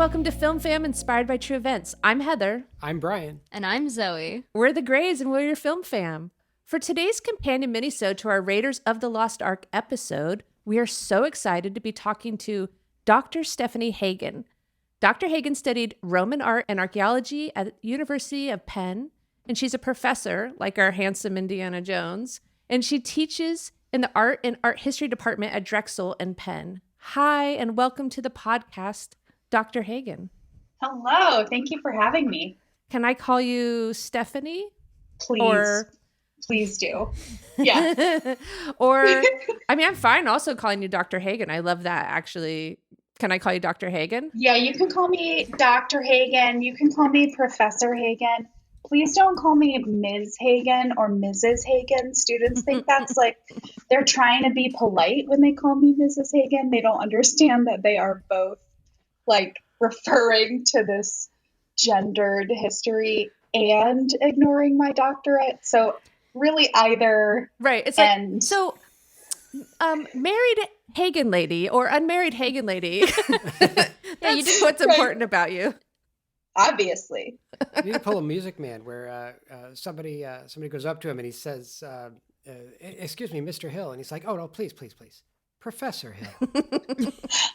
welcome to Film Fam Inspired by True Events. I'm Heather. I'm Brian. And I'm Zoe. We're the Greys and we're your Film Fam. For today's companion minisode to our Raiders of the Lost Ark episode, we are so excited to be talking to Dr. Stephanie Hagan. Dr. Hagan studied Roman art and archaeology at the University of Penn, and she's a professor, like our handsome Indiana Jones, and she teaches in the art and art history department at Drexel and Penn. Hi, and welcome to the podcast, Dr. Hagan. Hello, thank you for having me. Can I call you Stephanie? Please do. Yeah. Or, I mean, I'm fine also calling you Dr. Hagan. I love that, actually. Can I call you Dr. Hagan? Yeah, you can call me Dr. Hagan. You can call me Professor Hagan. Please don't call me Ms. Hagan or Mrs. Hagan. Students think that's like they're trying to be polite when they call me Mrs. Hagan. They don't understand that they are both like referring to this gendered history and ignoring my doctorate. So really either. Right. It's like, so married Hagan lady or unmarried Hagan lady. Yeah, you did what's important about you. Obviously. You need to pull a Music Man where somebody goes up to him and he says, excuse me, Mr. Hill. And he's like, oh, no, please. Professor Hill.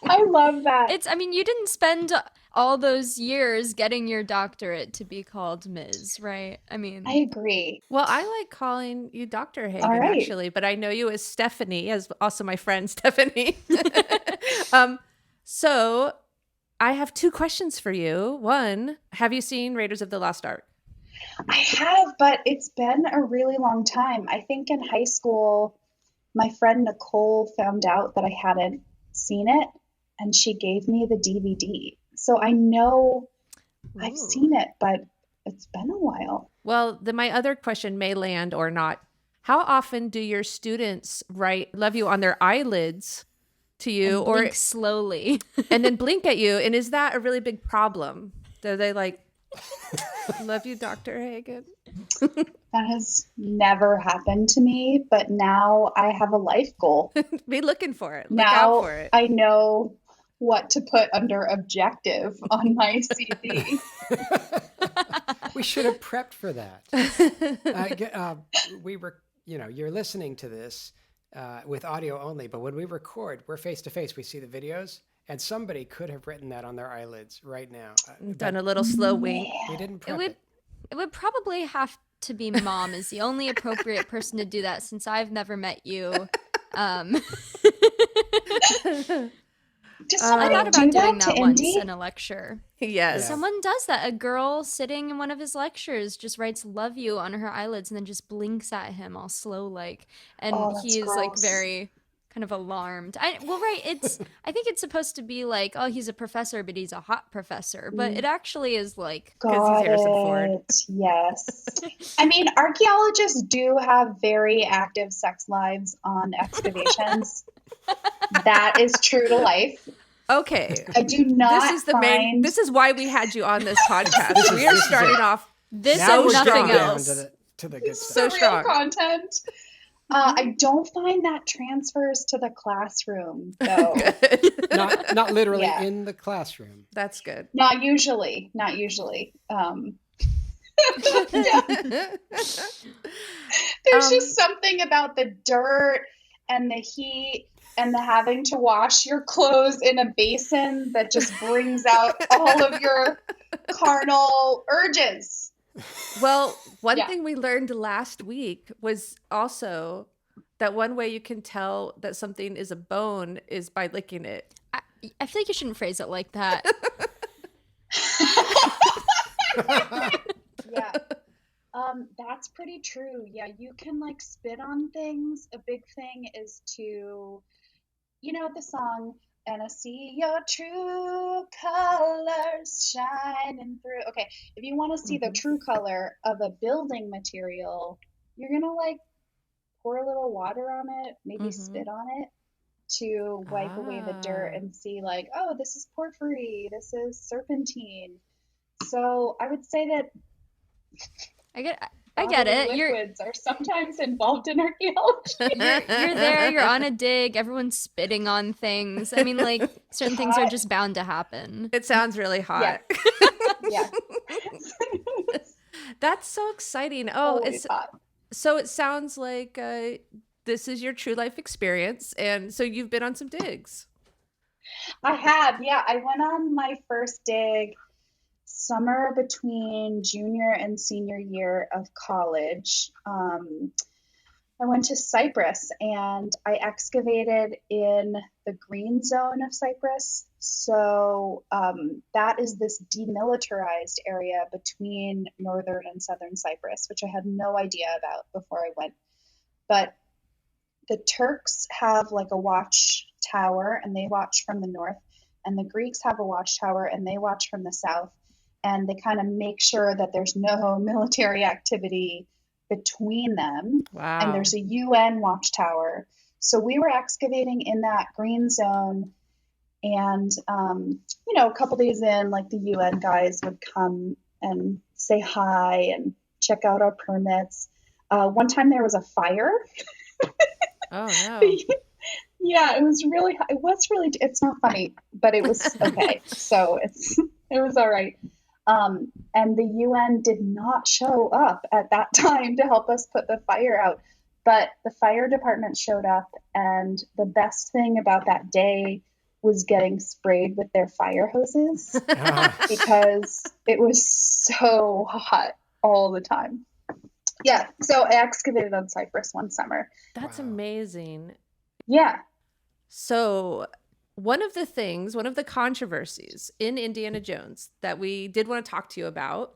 I love that. You didn't spend all those years getting your doctorate to be called Ms., right? I agree. Well, I like calling you Dr. Hagan, actually, but I know you as Stephanie, as also my friend Stephanie. So I have two questions for you. One, have you seen Raiders of the Lost Ark? I have, but it's been a really long time. I think in high school, my friend Nicole found out that I hadn't seen it, and she gave me the DVD. So I know I've seen it, but it's been a while. Well, then my other question may land or not. How often do your students write "love you" on their eyelids to you, and blink slowly, and then blink at you? And is that a really big problem? Do they like "love you, Dr. Hagan"? That has never happened to me, but now I have a life goal. Be looking for it. Look now out for it. I know what to put under objective on my CV. We should have prepped for that. You're listening to this with audio only, but when we record, we're face to face. We see the videos, and somebody could have written that on their eyelids right now. Done a little slow wink. We didn't prep it. It would probably have to be Mom is the only appropriate person to do that, since I've never met you. I thought about doing that once in a lecture. Yes. Someone does that. A girl sitting in one of his lectures just writes "love you" on her eyelids and then just blinks at him all slow like. And he is gross. like very kind of alarmed. I think it's supposed to be like, oh, he's a professor, but he's a hot professor. But it actually is like, because he's Harrison Ford. Yes. Archaeologists do have very active sex lives on excavations. That is true to life. Okay. I do not This is why we had you on this podcast. We are starting off this now and nothing else. To the good stuff. So strong. Content. I don't find that transfers to the classroom, though. not literally in the classroom. That's good. Not usually. There's just something about the dirt and the heat and the having to wash your clothes in a basin that just brings out all of your carnal urges. Well, one thing we learned last week was also that one way you can tell that something is a bone is by licking it. I feel like you shouldn't phrase it like that. Yeah. That's pretty true. Yeah, you can like spit on things. A big thing is to, the song, "And I see your true colors shining through." Okay, if you want to see the true color of a building material, you're going to like pour a little water on it, maybe spit on it to wipe away the dirt and see like, oh, this is porphyry, this is serpentine. So I would say that I get bodily it. You're liquids are sometimes involved in archaeology. you're there, you're on a dig, everyone's spitting on things. I mean, like, certain things are Hot. just bound to happen. It sounds really hot. Yeah. That's so exciting. Oh, Always hot. so it sounds like this is your true life experience, and so you've been on some digs. I have, yeah. I went on my first dig summer between junior and senior year of college. I went to Cyprus and I excavated in the green zone of Cyprus. So that is this demilitarized area between northern and southern Cyprus, which I had no idea about before I went. But the Turks have like a watchtower and they watch from the north, and the Greeks have a watchtower and they watch from the south. And they kind of make sure that there's no military activity between them. Wow. And there's a UN watchtower. So we were excavating in that green zone. And, a couple days in, like the UN guys would come and say hi and check out our permits. One time there was a fire. Oh, no. Yeah, it was really, it's not funny, but it was okay. So it was all right. And the UN did not show up at that time to help us put the fire out. But the fire department showed up, and the best thing about that day was getting sprayed with their fire hoses because it was so hot all the time. Yeah, so I excavated on Cyprus one summer. That's Wow. amazing. Yeah. So one of the controversies in Indiana Jones that we did want to talk to you about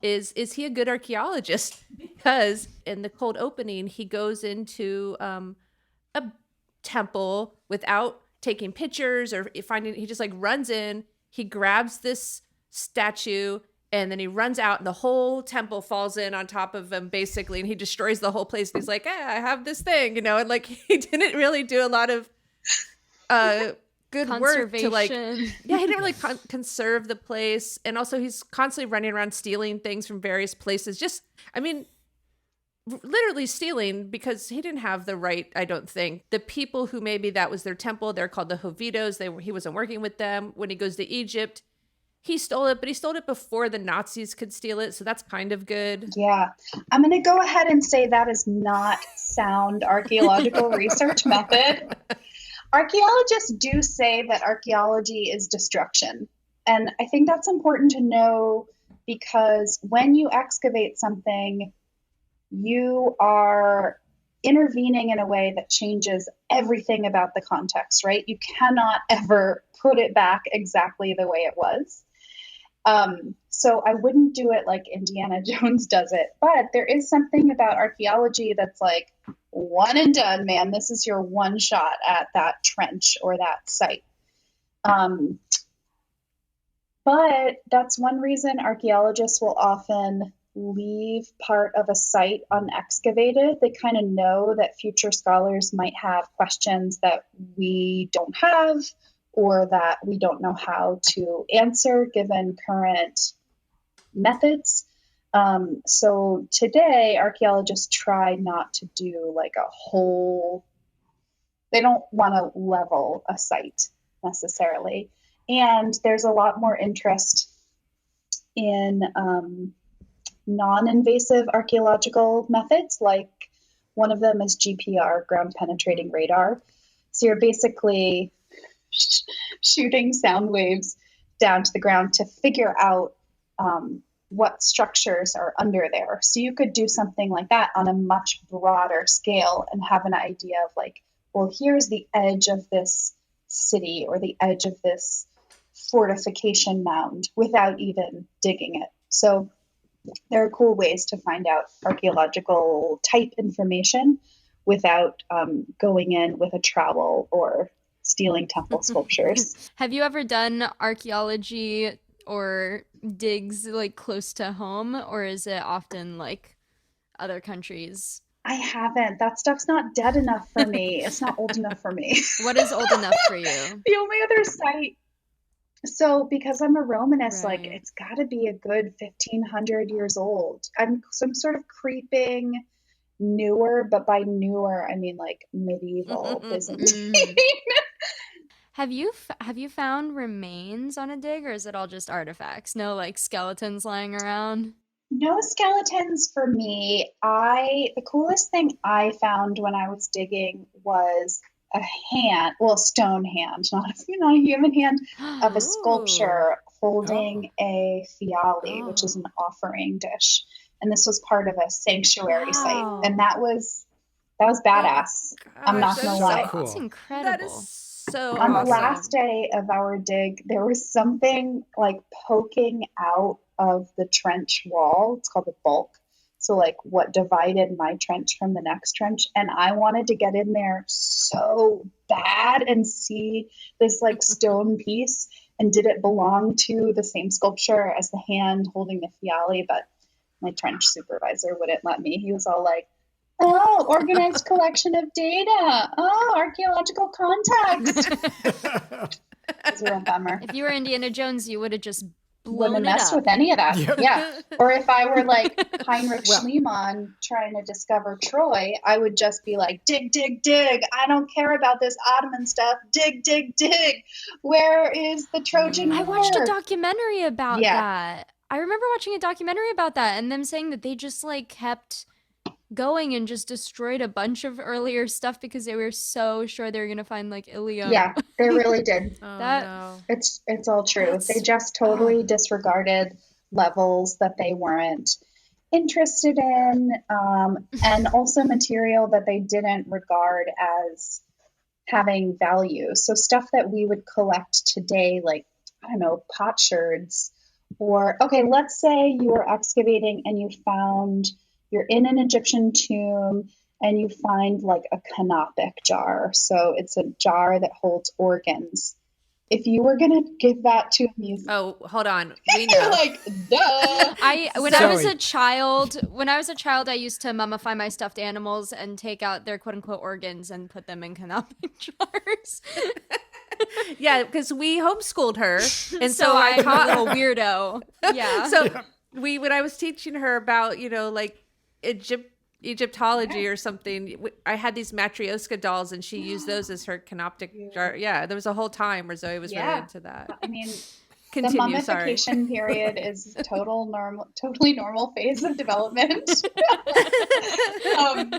is he a good archaeologist? Because in the cold opening, he goes into a temple without taking pictures or finding, he just like runs in, he grabs this statue, and then he runs out and the whole temple falls in on top of him basically, and he destroys the whole place. And he's like, I have this thing, and like he didn't really do a lot of good work to like, he didn't really conserve the place. And also he's constantly running around stealing things from various places. Literally stealing, because he didn't have the right, I don't think. The people who maybe that was their temple, they're called the Hovitos. He wasn't working with them. When he goes to Egypt, he stole it, but he stole it before the Nazis could steal it. So that's kind of good. Yeah. I'm going to go ahead and say that is not sound archaeological research method. Archaeologists do say that archaeology is destruction. And I think that's important to know, because when you excavate something, you are intervening in a way that changes everything about the context, right? You cannot ever put it back exactly the way it was. So I wouldn't do it like Indiana Jones does it. But there is something about archaeology that's like, one and done, man. This is your one shot at that trench or that site. But that's one reason archaeologists will often leave part of a site unexcavated. They kind of know that future scholars might have questions that we don't have, or that we don't know how to answer given current methods. So today, archaeologists try not to do like they don't want to level a site necessarily. And there's a lot more interest in non-invasive archaeological methods, like one of them is GPR, ground penetrating radar. So you're basically shooting sound waves down to the ground to figure out what structures are under there. So you could do something like that on a much broader scale and have an idea of like, well, here's the edge of this city or the edge of this fortification mound without even digging it. So there are cool ways to find out archaeological type information without going in with a trowel or stealing temple sculptures. Have you ever done archaeology or digs like close to home, or is it often like other countries? I haven't. That stuff's not dead enough for me. It's not old enough for me. What is old enough for you? The only other site So because I'm a Romanist, like Right. it's got to be a good 1500 years old. I'm sort of creeping newer, but by newer I mean like medieval Byzantine. Mhm. Have you found remains on a dig, or is it all just artifacts? No, like skeletons lying around? No skeletons for me. I The coolest thing I found when I was digging was a hand, well, a stone hand, not a human hand, of a Ooh. sculpture Oh, holding a fiali, which is Oh. an offering dish. And this was part of a sanctuary site, and Wow. that was Oh my badass. I'm gosh, not that gonna is so lie. That's cool. that is incredible. so On the last awesome. day of our dig, there was something like poking out of the trench wall. It's called the bulk. So, like, what divided my trench from the next trench. And I wanted to get in there so bad and see this, like, stone piece. And did it belong to the same sculpture as the hand holding the fiali? But my trench supervisor wouldn't let me. He was all like, oh, organized collection of data. Oh, archaeological context. It was a real bummer. If you were Indiana Jones, you would have just Wouldn't have blown it messed with up. any of that. Yep. Yeah. Or if I were like Heinrich Well, Schliemann trying to discover Troy, I would just be like, dig, dig, dig. I don't care about this Ottoman stuff. Dig, dig, dig. Where is the Trojan I watched a War? documentary about Yeah. that. I remember watching a documentary about that and them saying that they just like kept going and just destroyed a bunch of earlier stuff because they were so sure they were gonna find like Ilium. Yeah. They really did. Oh that no. It's all true. They that's just oh totally disregarded levels that they weren't interested in, and also material that they didn't regard as having value. So stuff that we would collect today, like, I don't know, potsherds, or okay, let's say you were excavating and you're in an Egyptian tomb and you find like a canopic jar. So it's a jar that holds organs. If you were gonna give that to a museum, Oh, hold on. We you're know. like, duh. I Zoe. when I was a child I used to mummify my stuffed animals and take out their quote unquote organs and put them in canopic jars. Yeah, because we homeschooled her, and So so I I'm a taught. little weirdo. Yeah. So we when I was teaching her about like Egyptology Yeah. or something, I had these Matryoshka dolls, and she used those as her canoptic jar. Yeah, there was a whole time where Zoe was really Yeah. into that. I mean, the Continue. Sorry. mummification period is totally normal phase of development. um,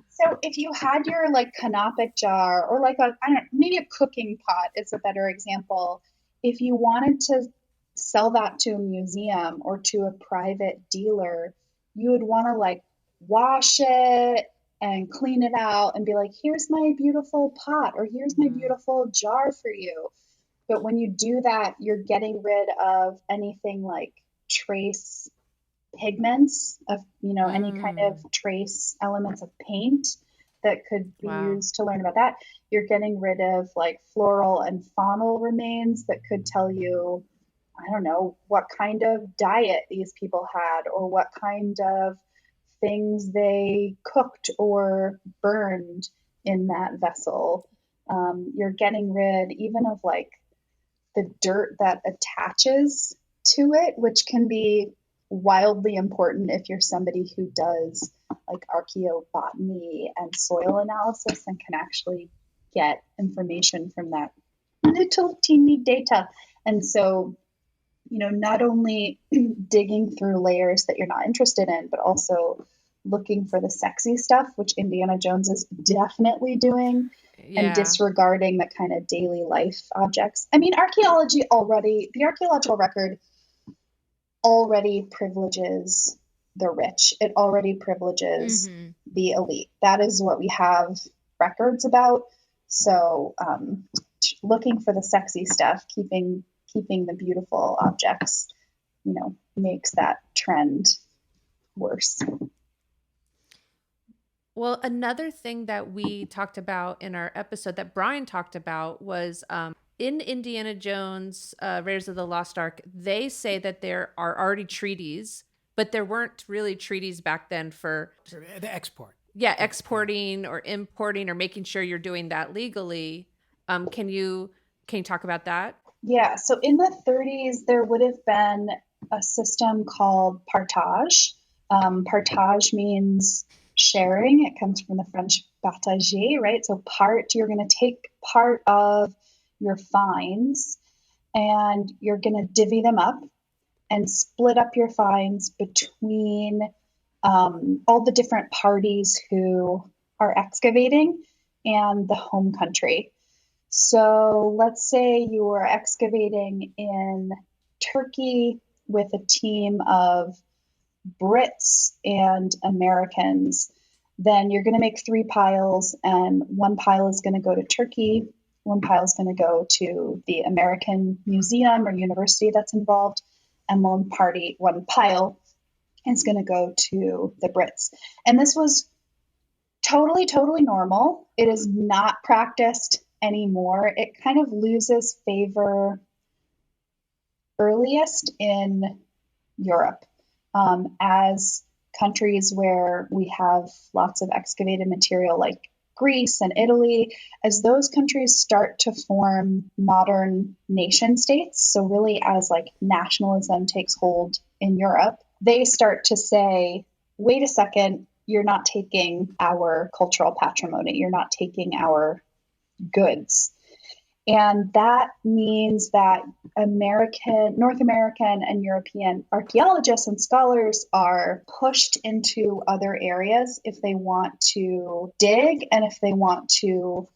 so if you had your like canopic jar, or like I don't know, maybe a cooking pot is a better example. If you wanted to sell that to a museum or to a private dealer, you would want to like wash it and clean it out and be like, here's my beautiful pot, or here's my Mm. beautiful jar for you. But when you do that, you're getting rid of anything like trace pigments of, any kind of Mm. trace elements of paint that could be Wow. used to learn about that. You're getting rid of like floral and faunal remains that could tell you, I don't know, what kind of diet these people had, or what kind of things they cooked or burned in that vessel. You're getting rid even of like the dirt that attaches to it, which can be wildly important if you're somebody who does like archaeobotany and soil analysis and can actually get information from that little teeny data. And so, not only digging through layers that you're not interested in, but also looking for the sexy stuff, which Indiana Jones is definitely doing, and Yeah. disregarding the kind of daily life objects. I mean, the archaeological record already privileges the rich. It already privileges Mm-hmm. the elite. That is what we have records about. So, looking for the sexy stuff, keeping the beautiful objects, makes that trend worse. Well, another thing that we talked about in our episode that Brian talked about was in Indiana Jones, Raiders of the Lost Ark, they say that there are already treaties, but there weren't really treaties back then for, the export. exporting or importing or making sure you're doing that legally. Can you talk about that? Yeah, so in the 30s, there would have been a system called partage. Partage means sharing. It comes from the French partager, right? So you're going to take part of your fines and you're going to divvy them up and split up your fines between all the different parties who are excavating and the home country. So let's say you are excavating in Turkey with a team of Brits and Americans. Then you're going to make three piles, and one pile is going to go to Turkey, one pile is going to go to the American museum or university that's involved, and one pile is going to go to the Brits. And this was totally, totally normal. It is not practiced anymore. It kind of loses favor earliest in Europe as countries where we have lots of excavated material like Greece and Italy, as those countries start to form modern nation states. So really as like nationalism takes hold in Europe, they start to say, wait a second, you're not taking our cultural patrimony, you're not taking our goods. And that means that North American and European archaeologists and scholars are pushed into other areas if they want to dig and if they want to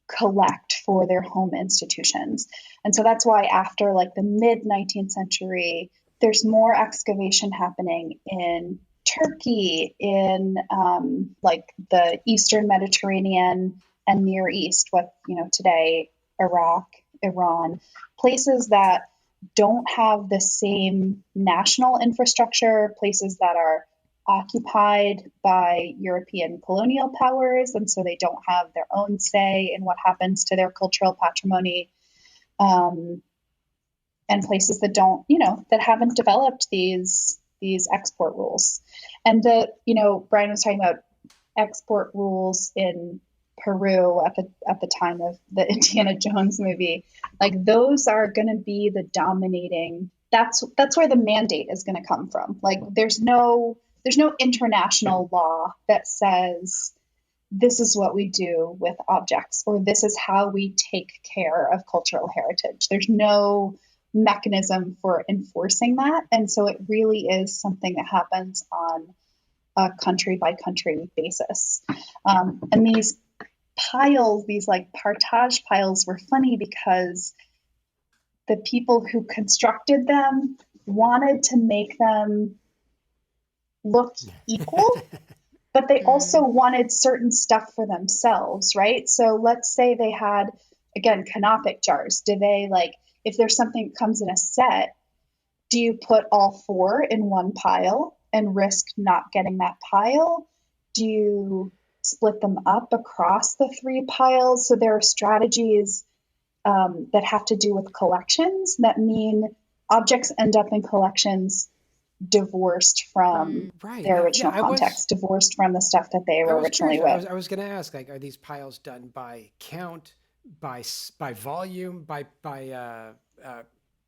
collect for their home institutions. And so that's why after like the mid 19th century, there's more excavation happening in Turkey, in like the Eastern Mediterranean and Near East, what, today, Iraq, Iran, places that don't have the same national infrastructure, places that are occupied by European colonial powers, and so they don't have their own say in what happens to their cultural patrimony, and places that don't, that haven't developed these export rules. And Brian was talking about export rules in Peru at the time of the Indiana Jones movie. Like those are going to be the dominating. That's where the mandate is going to come from. Like there's no international law that says this is what we do with objects or this is how we take care of cultural heritage. There's no mechanism for enforcing that. And so it really is something that happens on a country by country basis. And these piles, these like partage piles, were funny because the people who constructed them wanted to make them look equal, but they also wanted certain stuff for themselves, right? So let's say they had, again, canopic jars. Do they like, if there's something that comes in a set, do you put all four in one pile and risk not getting that pile? Do you split them up across the three piles? So there are strategies that have to do with collections that mean objects end up in collections divorced from Right. their Yeah. original context, divorced from the stuff that they were originally with. I was going to ask, like, are these piles done by count, by volume, by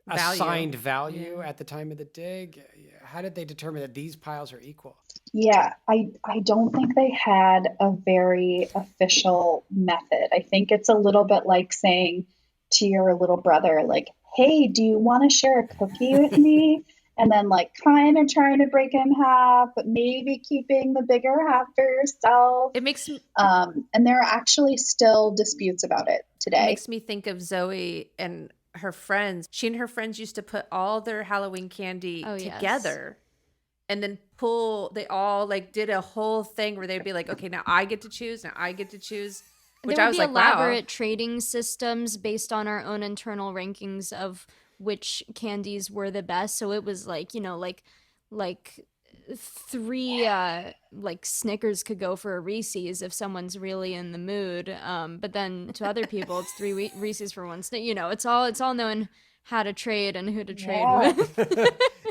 assigned value at the time of the dig? How did they determine that these piles are equal? Yeah, I don't think they had a very official method. I think it's a little bit like saying to your little brother, like, hey, do you want to share a cookie with me? And then like kind of trying to break it in half, but maybe keeping the bigger half for yourself. It makes and there are actually still disputes about it today. It makes me think of Zoe and her friends. She and her friends used to put all their Halloween candy together. Yes. And then they all like did a whole thing where they'd be like, okay, now I get to choose. Now I get to choose. Which there I would was be like, elaborate wow. trading systems based on our own internal rankings of which candies were the best. So it was like, like three like Snickers could go for a Reese's if someone's really in the mood. But then to other people, it's three Reese's for one Snickers. It's all knowing how to trade and who to trade with.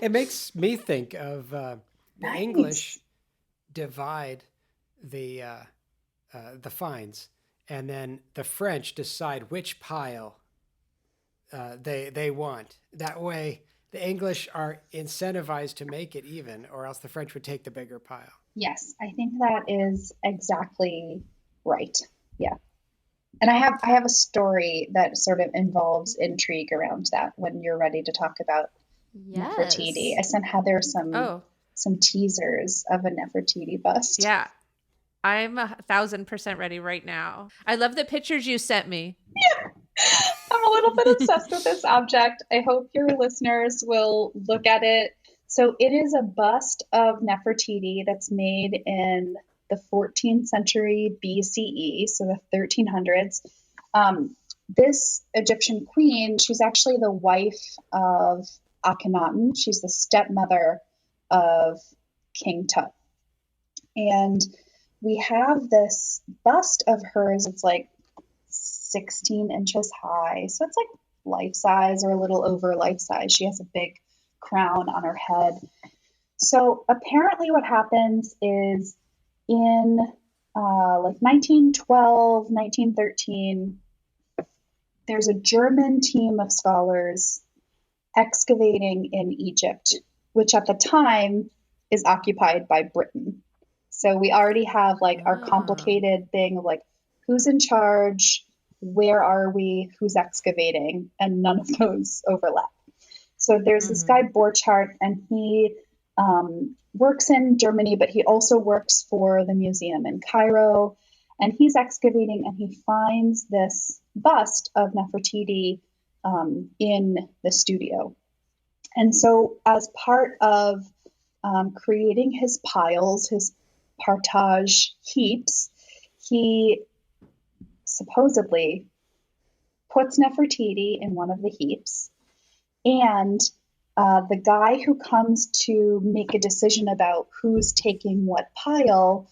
It makes me think of the English divide the fines, and then the French decide which pile they want. That way, the English are incentivized to make it even, or else the French would take the bigger pile. Yes, I think that is exactly right. Yeah. And I have a story that sort of involves intrigue around that when you're ready to talk about Nefertiti. Yes. I sent Heather Oh, some teasers of a Nefertiti bust. yeah. I'm 1,000% ready right now. I love the pictures you sent me. I'm a little bit obsessed with this object. I hope your listeners will look at it. So it is a bust of Nefertiti that's made in the 14th century BCE, so the 1300s. This Egyptian queen, she's actually the wife of Akhenaten. She's the stepmother of King Tut. And we have this bust of hers. It's like 16 inches high. So it's like life size or a little over life size. She has a big crown on her head. So apparently, what happens is in like 1912, 1913, there's a German team of scholars excavating in Egypt, which at the time is occupied by Britain. So we already have like our Ah. complicated thing of like who's in charge, where are we, who's excavating, and none of those overlap. So there's this Mm-hmm. guy Borchardt, and he works in Germany, but he also works for the museum in Cairo. And he's excavating, and he finds this bust of Nefertiti in the studio. And so, as part of creating his piles, his partage heaps, he supposedly puts Nefertiti in one of the heaps. And the guy who comes to make a decision about who's taking what pile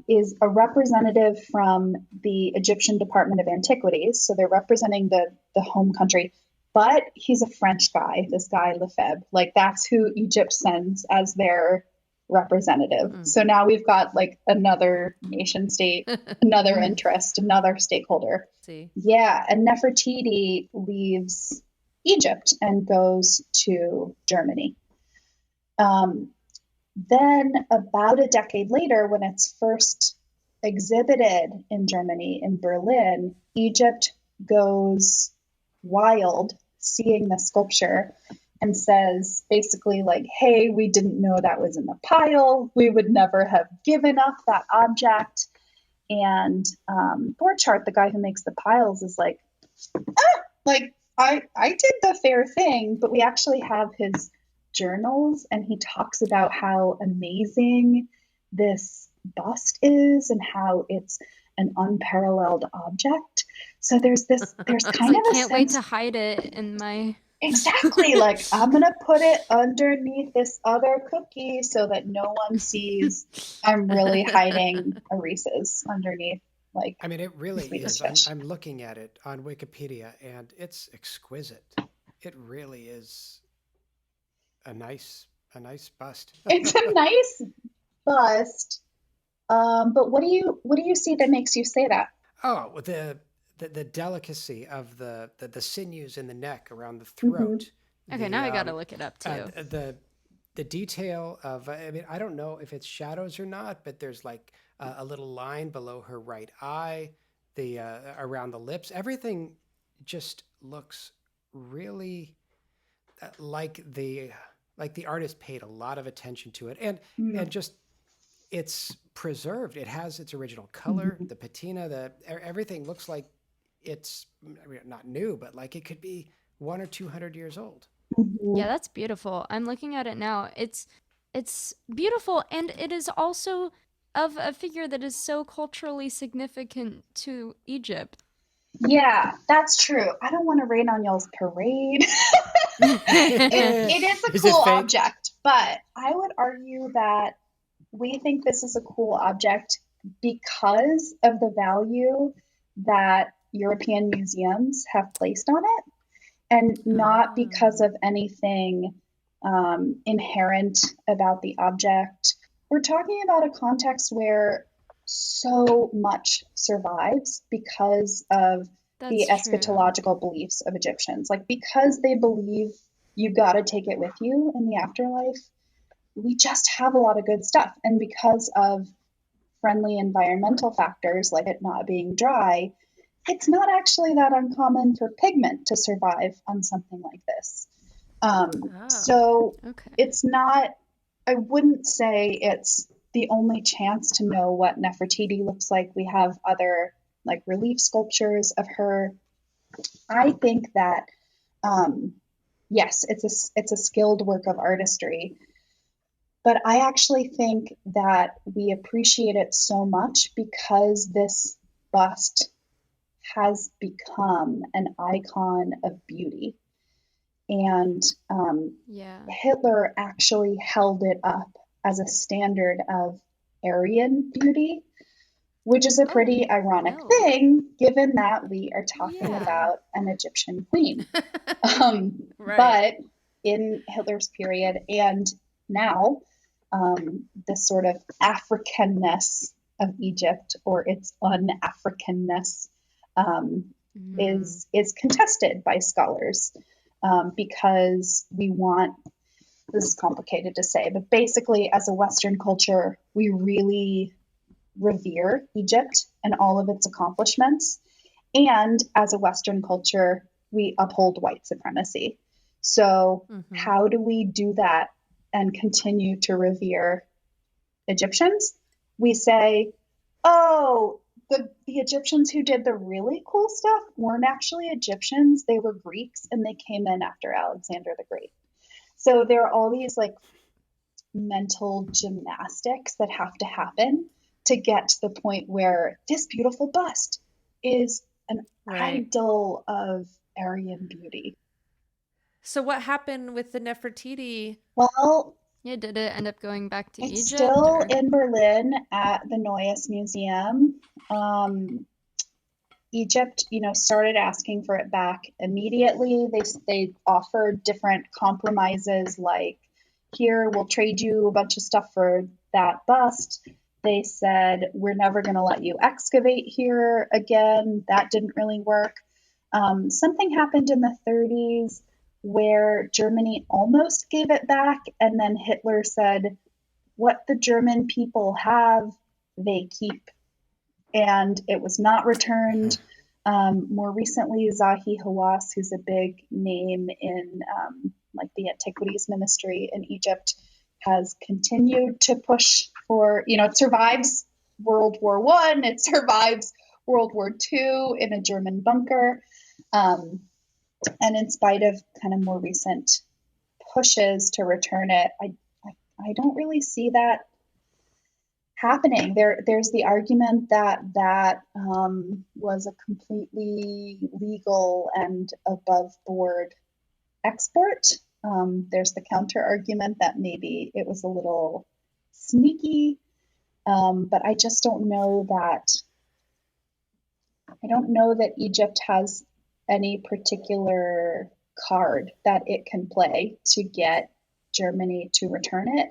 is a representative from the Egyptian Department of Antiquities. So they're representing the home country. But he's a French guy, this guy Lefebvre. Like that's who Egypt sends as their representative. Mm. So now we've got like another nation state, another interest, another stakeholder. See. Yeah, and Nefertiti leaves Egypt and goes to Germany. Um, then, about a decade later, when it's first exhibited in Germany, in Berlin, Egypt goes wild seeing the sculpture and says basically, like, hey, we didn't know that was in the pile. We would never have given up that object. And Borchardt, the guy who makes the piles, is like, like I did the fair thing, but we actually have his journals, and he talks about how amazing this bust is and how it's an unparalleled object. So there's It's kind like, of a can't wait to sense. hide it in my. Exactly, like I'm gonna put it underneath this other cookie so that no one sees I'm really hiding a Reese's underneath like I mean, it really Swedish is. fish. I'm looking at it on Wikipedia, and it's exquisite. It really is a nice bust. It's a nice bust. But what do you see that makes you say that? Oh, with the delicacy of the sinews in the neck around the Hmm. throat, Okay, now the I gotta look it up too. the detail of I mean, I don't know if it's shadows or not, but there's like a little line below her right eye, the around the lips. Everything just looks really like the artist paid a lot of attention to it, and just it's preserved. It has its original color, Hmm. the patina, everything looks like it's, I mean, not new, but like it could be 1 or 200 years old. Hmm. Yeah, that's beautiful. I'm looking at it now. It's beautiful, and it is also of a figure that is so culturally significant to Egypt. Yeah, that's true. I don't want to rain on y'all's parade. It is a Is cool it fake? object, but I would argue that we think this is a cool object because of the value that European museums have placed on it, and not because Oh. of anything inherent about the object. We're talking about a context where so much survives because of the That's true. eschatological beliefs of Egyptians. Like, because they believe you got to take it with you in the afterlife, we just have a lot of good stuff. And because of friendly environmental factors like it not being dry, it's not actually that uncommon for pigment to survive on something like this. Oh, So Okay. it's not, I wouldn't say it's the only chance to know what Nefertiti looks like. We have other like relief sculptures of her. I think that yes, it's a skilled work of artistry, but I actually think that we appreciate it so much because this bust has become an icon of beauty. And Yeah. Hitler actually held it up as a standard of Aryan beauty, which is a Oh, pretty ironic no. thing given that we are talking Yeah. about an Egyptian queen. right. But in Hitler's period and now, this sort of Africanness of Egypt or its un-Africanness um, Mm. is contested by scholars because we want, this is complicated to say, but basically, as a Western culture, we really revere Egypt and all of its accomplishments. And as a Western culture, we uphold white supremacy. So, Hmm. how do we do that and continue to revere Egyptians? We say, oh, the Egyptians who did the really cool stuff weren't actually Egyptians, they were Greeks and they came in after Alexander the Great. So, there are all these like mental gymnastics that have to happen to get to the point where this beautiful bust is an Right. idol of Aryan beauty. So what happened with the Nefertiti? Well, Yeah, did it end up going back to it's Egypt still or? in Berlin at the Neues Museum. Um, Egypt, started asking for it back immediately. They offered different compromises, like here we'll trade you a bunch of stuff for that bust. They said we're never going to let you excavate here again. That didn't really work. Something happened in the 30s where Germany almost gave it back, and then Hitler said, "What the German people have, they keep," and it was not returned. More recently, Zahi Hawass, who's a big name in like the antiquities ministry in Egypt, has continued to push for, it survives World War One, it survives World War Two in a German bunker, um, and in spite of kind of more recent pushes to return it, I don't really see that happening. There's the argument that was a completely legal and above board export. There's the counter argument that maybe it was a little sneaky, but I just don't know that. I don't know that Egypt has any particular card that it can play to get Germany to return it.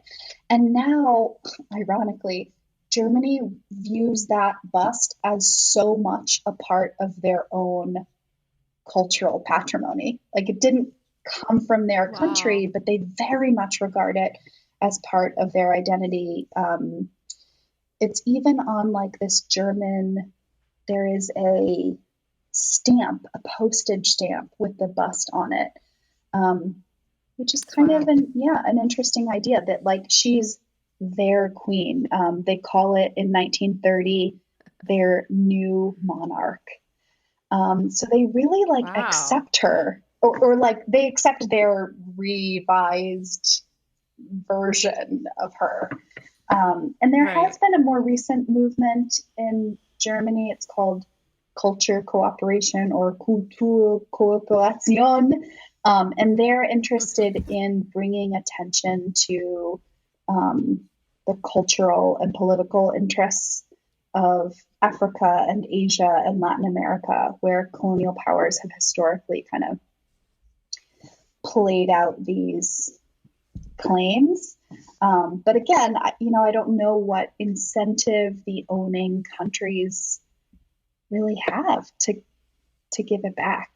And now, ironically, Germany views that bust as so much a part of their own cultural patrimony. Like, it didn't come from their country, Wow. but they very much regard it as part of their identity. It's even on like this German, there is a stamp, a postage stamp with the bust on it, um, which is kind of Wow. an interesting idea that like she's their queen. They call it in 1930 their new monarch. So they really like Wow. accept her, or like they accept their revised version of her. And there has Right. been a more recent movement in Germany. It's called Culture Cooperation or Kulturkooperation. And they're interested in bringing attention to the cultural and political interests of Africa and Asia and Latin America, where colonial powers have historically kind of played out these claims. But again, I don't know what incentive the owning countries really have to to give it back.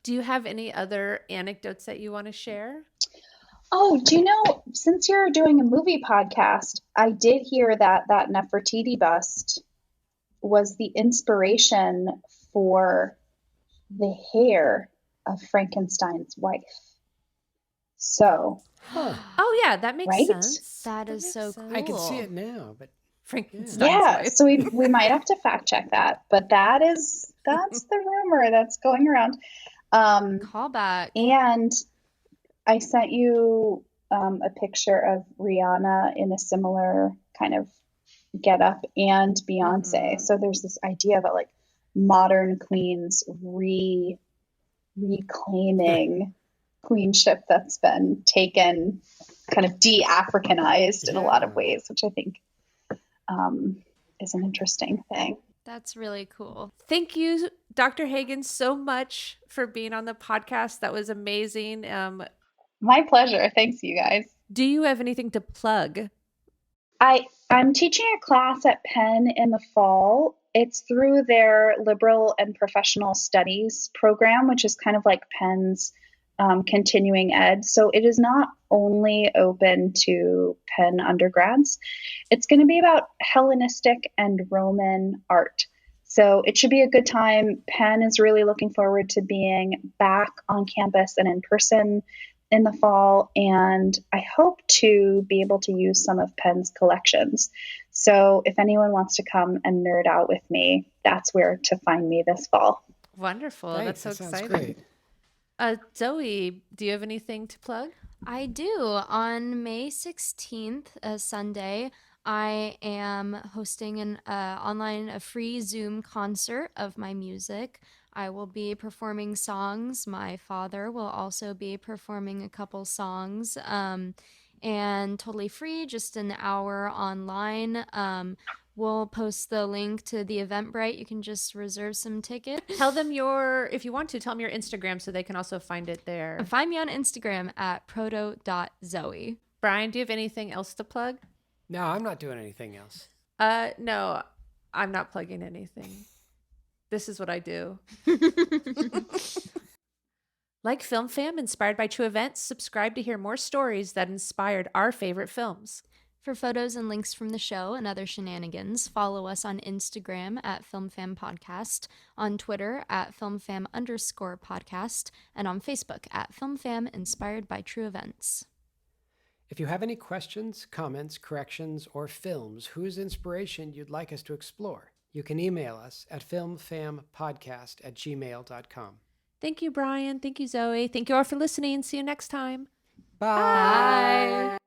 Do you have any other anecdotes that you want to share? Oh, do you know, since you're doing a movie podcast, I did hear that that Nefertiti bust was the inspiration for the hair of Frankenstein's wife. So, Huh. Oh yeah, that makes right? sense. That is makes so sense. I can see Cool. it now, but Frankenstein's Yeah, wife. so we might have to fact check that, but that's the rumor that's going around. Callback. And I sent you a picture of Rihanna in a similar kind of getup and Beyonce. So there's this idea about like modern queens reclaiming queenship that's been taken, kind of de-Africanized in a lot of yeah. ways, which I think is an interesting thing. That's really cool. Thank you, Dr. Hagan, so much for being on the podcast. That was amazing. My pleasure. Thanks, you guys. Do you have anything to plug? I'm teaching a class at Penn in the fall. It's through their liberal and professional studies program, which is kind of like Penn's continuing ed. So it is not only open to Penn undergrads. It's going to be about Hellenistic and Roman art. So it should be a good time. Penn is really looking forward to being back on campus and in person in the fall, and I hope to be able to use some of Penn's collections. So if anyone wants to come and nerd out with me, that's where to find me this fall. Wonderful. Thanks. That's so That sounds exciting. great. Zoe, do you have anything to plug? I do. On May 16th, a Sunday, I am hosting a free Zoom concert of my music. I will be performing songs. My father will also be performing a couple songs, and totally free, just an hour online. We'll post the link to the Eventbrite. You can just reserve some tickets. Tell them if you want to, tell them your Instagram so they can also find it there. Find me on Instagram at proto.zoe. Brian, do you have anything else to plug? No, I'm not doing anything else. No, I'm not plugging anything. This is what I do. Like Film Fam, inspired by true events, subscribe to hear more stories that inspired our favorite films. For photos and links from the show and other shenanigans, follow us on Instagram at FilmFamPodcast, on Twitter at FilmFam_podcast, and on Facebook at FilmFam Inspired by True Events. If you have any questions, comments, corrections, or films whose inspiration you'd like us to explore, you can email us at filmfampodcast@gmail.com. Thank you, Brian. Thank you, Zoe. Thank you all for listening. See you next time. Bye. Bye.